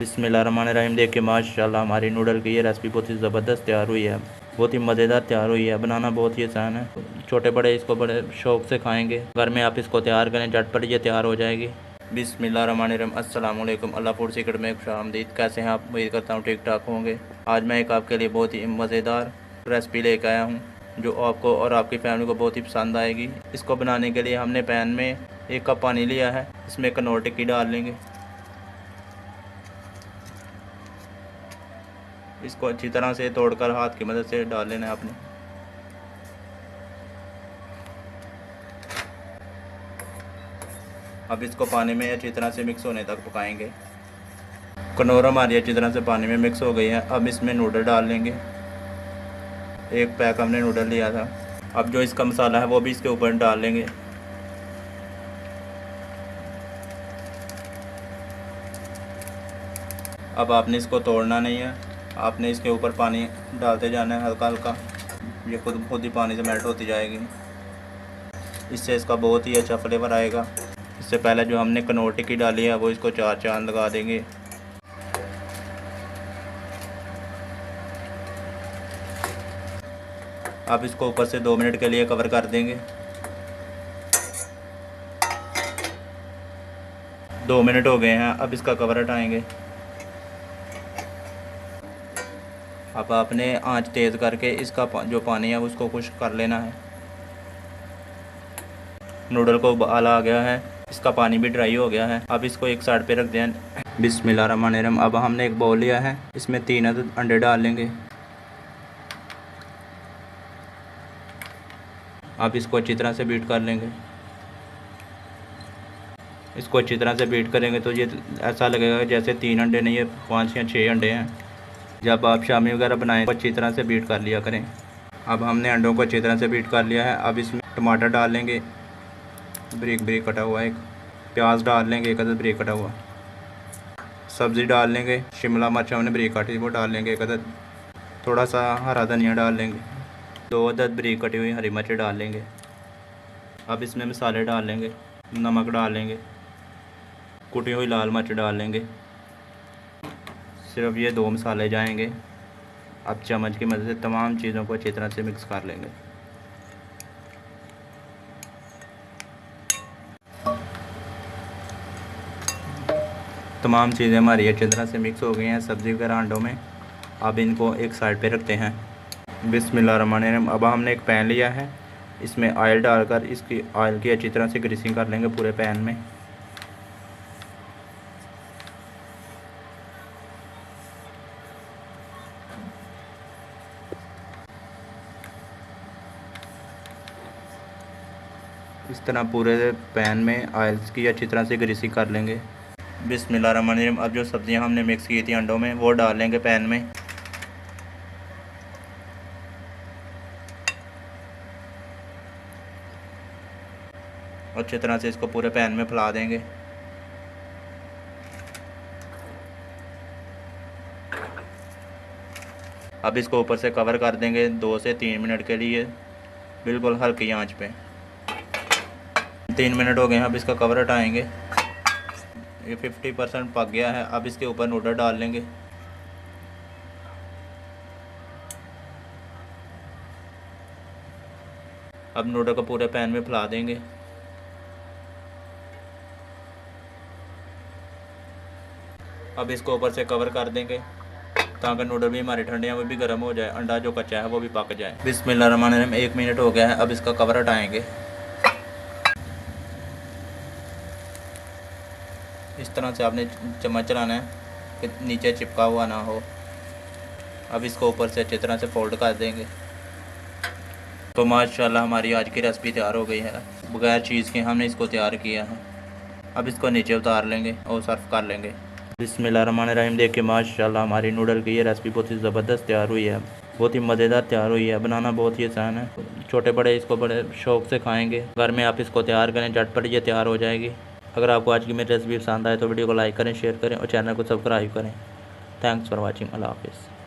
बिस्मिल्लाहिर्रहमानिर्रहीम। देखिए माशाल्लाह हमारी नूडल की ये रेसिपी बहुत ही ज़बरदस्त तैयार हुई है, बहुत ही मज़ेदार तैयार हुई है। बनाना बहुत ही आसान है, छोटे बड़े इसको बड़े शौक़ से खाएंगे। घर में आप इसको तैयार करें, झटपट ये तैयार हो जाएगी। बिस्मिल्लाहिर्रहमानिर्रहीम। अस्सलाम वालेकुम। अल्लाह फूड सीक्रेट में खुशामदीद। कैसे हैं आप? उम्मीद करता हूँ ठीक ठाक होंगे। आज मैं एक आपके लिए बहुत ही मज़ेदार रेसिपी लेकर आया हूँ जो आपको और आपकी फैमिली को बहुत ही पसंद आएगी। इसको बनाने के लिए हमने पैन में 1 कप पानी लिया है, इसमें कनौर टिक्की डाल लेंगे। इसको अच्छी तरह से तोड़कर हाथ की मदद से डाल लेना है आपने। अब इसको पानी में अच्छी तरह से मिक्स होने तक पकाएंगे। कनौर हमारी अच्छी तरह से पानी में मिक्स हो गई है। अब इसमें नूडल डाल लेंगे। 1 पैक हमने नूडल लिया था। अब जो इसका मसाला है वो भी इसके ऊपर डाल लेंगे। अब आपने इसको तोड़ना नहीं है, आपने इसके ऊपर पानी डालते जाना है हल्का हल्का। ये खुद ही पानी से मेल्ट होती जाएगी। इससे इसका बहुत ही अच्छा फ्लेवर आएगा। इससे पहले जो हमने कनौर टिक्की डाली है वो इसको 4 चांद लगा देंगे। अब इसको ऊपर से 2 मिनट के लिए कवर कर देंगे। 2 मिनट हो गए हैं। अब इसका कवर हटाएंगे। अब आपने आंच तेज़ करके इसका जो पानी है उसको खुश्क कर लेना है। नूडल को उबाल आ गया है, इसका पानी भी ड्राई हो गया है। अब इसको एक साइड पे रख दें। बिस्मिल्लाहिर्रहमानिर्रहीम। अब हमने एक बाउल लिया है, इसमें 3 अंडे डाल लेंगे। अब इसको अच्छी तरह से बीट कर लेंगे। इसको अच्छी तरह से बीट करेंगे तो ये ऐसा लगेगा जैसे 3 अंडे नहीं, ये 5 या 6 अंडे हैं। जब आप शामी वगैरह बनाएं तो अच्छी तरह से बीट कर लिया करें। अब हमने अंडों को अच्छी तरह से बीट कर लिया है। अब इसमें टमाटर डाल लेंगे, बारीक बारीक कटा हुआ। एक प्याज डाल लेंगे, 1 अदद बारीक कटा हुआ। सब्ज़ी डाल लेंगे, शिमला मिर्च हमने बारीक काटी वो डाल लेंगे 1 अदद। थोड़ा सा हरा धनिया डाल लेंगे। 2 अदद बारीक कटी हुई हरी मिर्च डाल लेंगे। अब इसमें मसाले डाल लेंगे, नमक डाल लेंगे, कुटी हुई लाल मिर्च डाल लेंगे। सिर्फ ये 2 मसाले जाएंगे। अब चम्मच की मदद से तमाम चीज़ों को अच्छी तरह से मिक्स कर लेंगे। तमाम चीज़ें हमारी अच्छी तरह से मिक्स हो गई हैं सब्ज़ी वगैरह अंडों में। अब इनको एक साइड पे रखते हैं। बिस्मिल्लाहिर्रहमानिर्रहीम। अब हमने एक पैन लिया है, इसमें ऑयल डालकर इसकी ऑयल की अच्छी तरह से ग्रीसिंग कर लेंगे पूरे पैन में। इस तरह पूरे पैन में ऑयल की अच्छी तरह से ग्रीसिंग कर लेंगे। बिस्मिल्लाहिर्रहमानिर्रहीम। अब जो सब्ज़ियां हमने मिक्स की थी अंडों में वो डाल लेंगे पैन में। अच्छी तरह से इसको पूरे पैन में फैला देंगे। अब इसको ऊपर से कवर कर देंगे 2 से 3 मिनट के लिए, बिल्कुल हल्की आंच पे। 3 मिनट हो गए हैं। अब इसका कवर हटाएंगे। ये 50% पक गया है। अब इसके ऊपर नूडल डाल लेंगे। अब नूडल को पूरे पैन में फैला देंगे। अब इसको ऊपर से कवर कर देंगे ताकि नूडल भी हमारे ठंडे हैं वो भी गर्म हो जाए, अंडा जो कच्चा है वो भी पक जाए। बिस्मिल्लाहिर्रहमानिर्रहीम। 1 मिनट हो गया है। अब इसका कवर हटाएंगे। इस तरह से आपने चम्मच चलाना है कि नीचे चिपका हुआ ना हो। अब इसको ऊपर से अच्छी तरह से फोल्ड कर देंगे। तो माशाल्लाह हमारी आज की रेसिपी तैयार हो गई है। बगैर चीज़ के हमने इसको तैयार किया है। अब इसको नीचे उतार लेंगे और सर्व कर लेंगे। बिस्मिल्लाहिर्रहमानिर्रहीम। देखिए माशाल्लाह हमारी नूडल की ये रेसिपी बहुत ही ज़बरदस्त तैयार हुई है, बहुत ही मज़ेदार तैयार हुई है। बनाना बहुत ही आसान है, छोटे बड़े इसको बड़े शौक़ से खाएंगे। घर में आप इसको तैयार करें, झटपट ये तैयार हो जाएगी। अगर आपको आज की मेरी रेसिपी पसंद आए तो वीडियो को लाइक करें, शेयर करें और चैनल को सब्सक्राइब करें। Thanks for watching. अल्लाह हाफ़िज़।